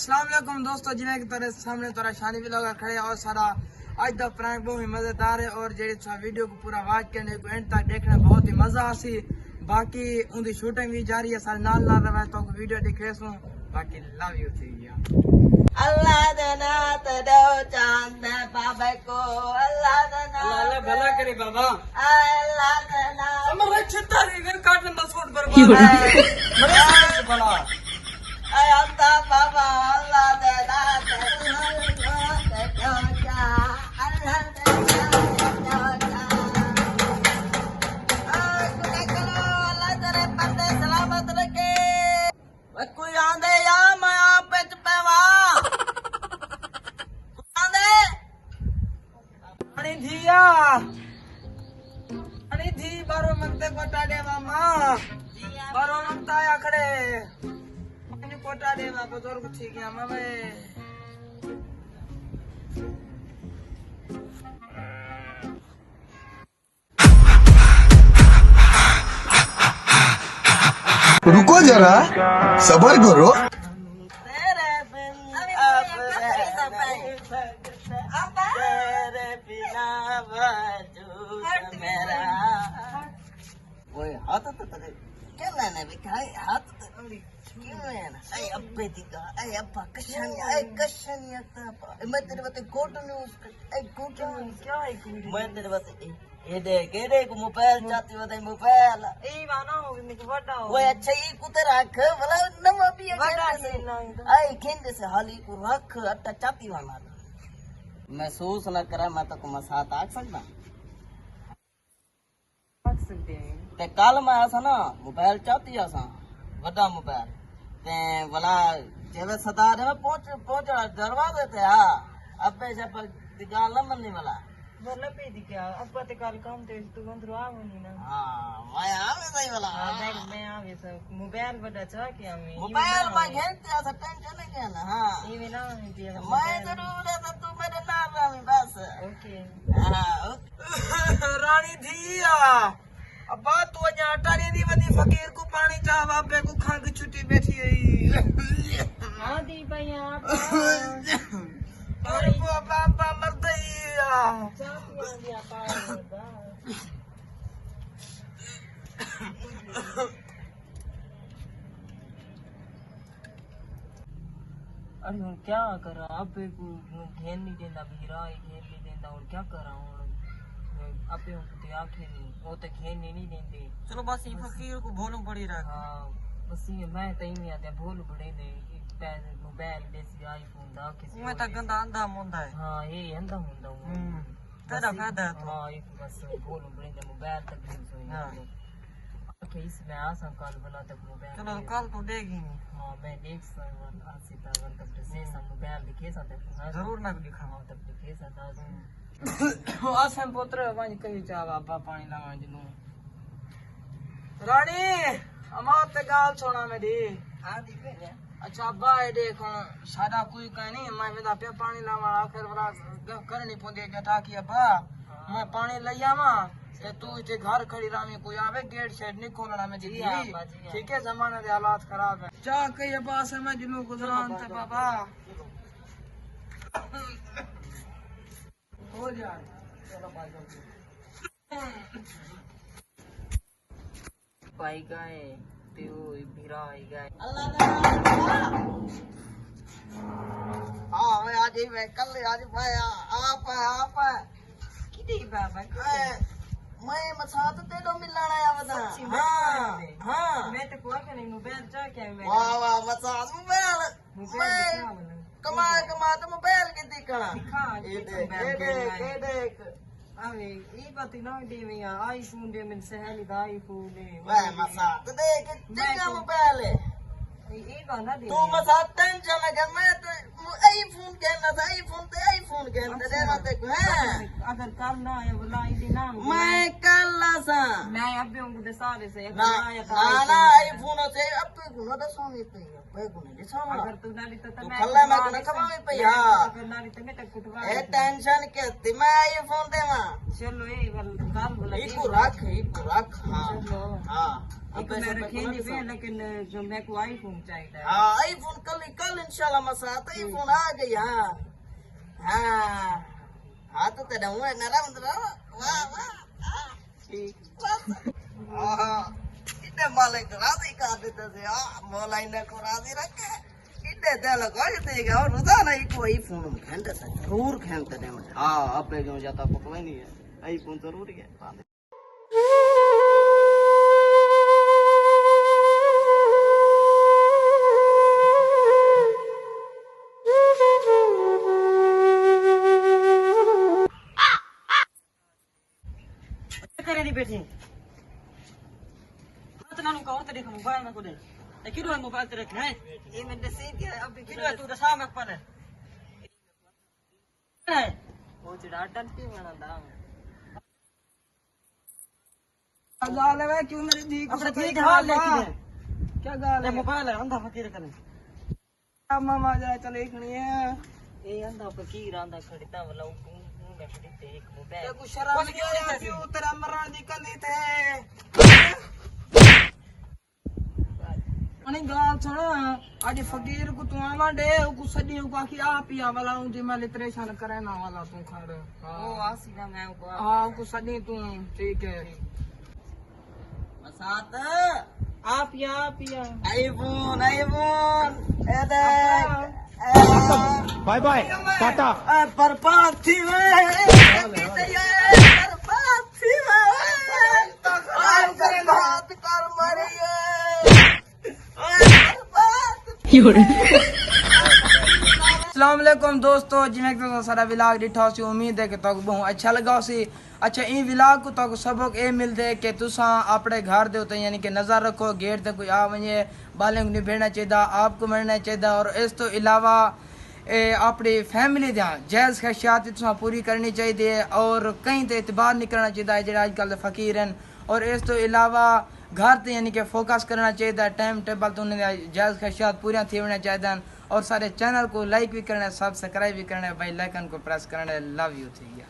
अस्सलाम वालेकुम दोस्तों, जिन्हें की तरह सामने तोरा शानी भी लोग खड़े और सारा आज दा प्रैंक बहुत ही मजेदार है और जेडी सा वीडियो को पूरा वॉच करने को एंड तक देखना बहुत ही मजा आसी। बाकी उनकी शूटिंग भी जारी है, सारे नाल नाल रहा तो वीडियो दिखे सो। बाकी लव यू थी यार। अल्लाह देना तेरे चांद बाबा को, अल्लाह देना अल्लाह भला करे बाबा। अल्लाह देना हमारे छितारी घर काटने बस छोड़ पर भला अल्लाह बाबा, अल्लाह देना तेरे चांद, अल्लाह देना अल्लाह तेरे पर्दे सलामत रखे। कोई आंदे या मैं आप पे चपेवा आंदे अनी धिया अनी धी बारो मनते कोटा दे मामा बारो मनता या खड़े अनी कोटा दे मा बुजुर्ग थी गया मामे। रुको जरा, सबर करो। तेरे बिन अब तेरे बिना वजूद मेरा। ओए हाथ तो तेरे क्या लेने भी खाए हाथ तो क्यों है ना? ऐ अब्बे दिखा ऐ अब्बा कशनिया था मैं तेरे बाते गोट न्यूज़ ऐ गोट क्या है मैं तेरे बाते ये देख मोबाइल चाहती होता मोबाइल ए वाना हो निक बड़ा हो वो अच्छा ये कुते रख भला नवा भी आई खेंदे से हाली को रख अट्टा चाती वाला महसूस न करा मैं तो को साथ आ सकता ते कल मैं आसा ना मोबाइल चाहती आसा बड़ा मोबाइल ते भला जेवे सदा रे पहुंच दरवाजे ते हां अबे जब गाल न मनने वाला बोला पे दी क्या अब पते काल काम ते तू अंदर आवनी ना। हां मैं आवे सही वाला देख मैं आवे सब मोबाइल बड़ा छ के हमें मोबाइल में घेरते आसा टेंशन नहीं है ना। हां ये ना नहीं दिया मैं जरूर है तो तू मेरे नाम रामी बस ओके। हां रानी धिया अब बात तू अजा अटारी दी वदी फकीर को पानी चाह बाबे को खंग छुट्टी बैठी है। हां दी भैया और वो बाबा मर गया चाह दिया पानी अरे हूँ क्या कर रहा अब घेन नहीं देना भीरा घेन नहीं देना और क्या कर रहा हूँ अब तो आखे नहीं वो तो घेन नहीं देते। चलो बस ये फकीर को भोलू पड़ी रहा। हाँ बस ये मैं तई में आते भोलू पड़े दे मोबाइल देसी आईफोन दा किसी मैं तक गंदा अंधा मुंडा है। हाँ ये अंधा मुंडा हूँ तेरा फायदा है तो हाँ ये बस भोलू पड़े दे मोबाइल तक नहीं सोई। हाँ ओके इसमें आसा कल वाला तक मोबाइल चलो कल तो देगी। हाँ मैं देख सकता सीता वन तक से सब मोबाइल दिखे सकते जरूर ना दिखावा तब दिखे सकता आसम पुत्र वांज कही जा बाबा पानी लावा जिनु रानी अमार ते गाल छोड़ा मेरी। हां दी पे अच्छा अब्बा ये देख सादा कोई कह नहीं मैं वेदा पे पानी लावा आखिर वाला करनी पोंदे जटा की अब्बा मैं पानी ले आवा ते तू इथे घर खड़ी रामी कोई आवे गेट शेड नहीं खोलना में जी। ठीक है जमाने दे हालात खराब है जा कही अब्बा से मैं जिनु गुजरान ते बाबा हो जाए। चलो भाई गाए पियो भीरा गाए अल्लाह हां मैं आज ही मैं कल आज भाई आप किदी बाबा मैं मसात ते दो मिलना आया बता। हां हां मैं तो कोई नहीं मोबाइल जा के मैं वाह वाह मसात मोबाइल कमा तो मोबाइल के दिखा दिखा ये देख अरे ये बात ना दे में आईफोन दे में सहेली दा आईफोन दे वाह मसात देख कितना मोबाइल है ये गाना दे तू मसात टेंशन लगा मैं तो आईफोन कहना था आईफोन कहना देना ते है अगर कल ना आए बोला ये ना मैं कल सा मैं अब उनको दे सारे से ना ना आईफोन से अब तू ना तो सोनी पे पे गुने दे सोना अगर तू नाली तो मैं खल्ला मैं ना कमाई पे हां अगर नाली तो मैं तक कुटवा ए टेंशन के मैं आईफोन देवा चलो ये कल बोला इको रख हां चलो हां एक मेरे खेलने पे लेकिन जो मेरे को आईफोन चाहिए। हाँ आईफोन कल इंशाल्लाह मसात आईफोन आ गई। हाँ हाँ हाँ तो तेरा हुआ नरम वाह वाह ठीक हाँ इतने मालिक राजी कर देते थे। हाँ मौला इन्हें को राजी रखे इतने दिल कर देगा और रोजाना एक आईफोन में खेलते थे जरूर खेलते थे। हाँ अब जो जाता पकड़ा नहीं है आईफोन जरूर है। करे नहीं बैठे मत नानू का और तो देख मोबाइल में को दे ए किरो है मोबाइल तेरे है ये मैंने सीख गया अब किरो है तू दसा में पर है वो चिड़ाटन पे बना दाम गाल है क्यों मेरी दी को अपने ठीक हाल लेके क्या गाल है मोबाइल है अंधा फकीर करे अब मामा जरा चले खड़ी है ए अंधा फकीर आंधा खड़ता वाला तू मैं खड़ते एक मोबाइल कुछ शर्म नहीं आया क्यों तेरा मरण दी कंदी थे अने गाल सुन आज फकीर को तू आवा दे को सदी को आखी आ पिया वाला हूं जे मैं परेशान करे ना वाला तू खड़ ओ आसी ना मैं को हां को सदी तू ठीक है मसात आ पिया आईफोन ए दे बाय बाय टाटा बर्बाद थी वे बर्बाद थी वे बर्बाद कर मरी अस्सलाम वालेकुम दोस्तों जिमें तो सारा व्लॉग डिठा सी उम्मीद है कि तक बहुत अच्छा लगा सी। अच्छा ई व्लॉग को तक सबक ए मिलदे कि तुसा अपने घर दे उते यानी कि नजर रखो गेट ते कोई आ वने बाले नहीं भेड़ना चाहिए आपको मरना चाहिए और इस तो अलावा अपनी फैमिली दा जायज़ ख्वाहिशात तुसा पूरी करनी चाहिए और कहीं ते इतबार नहीं करना चाहिए जो आजकल दे फकीर हैं और इस तो अलावा घर ते यानी कि फोकस करना चाहिए टाइम टेबल तो उन्हें जायज़ ख्वाहिशात पूरी थी होना चाहिए और सारे चैनल को लाइक भी करना सब्सक्राइब भी करना बेल आइकन को प्रेस करना। लव यू थी गया।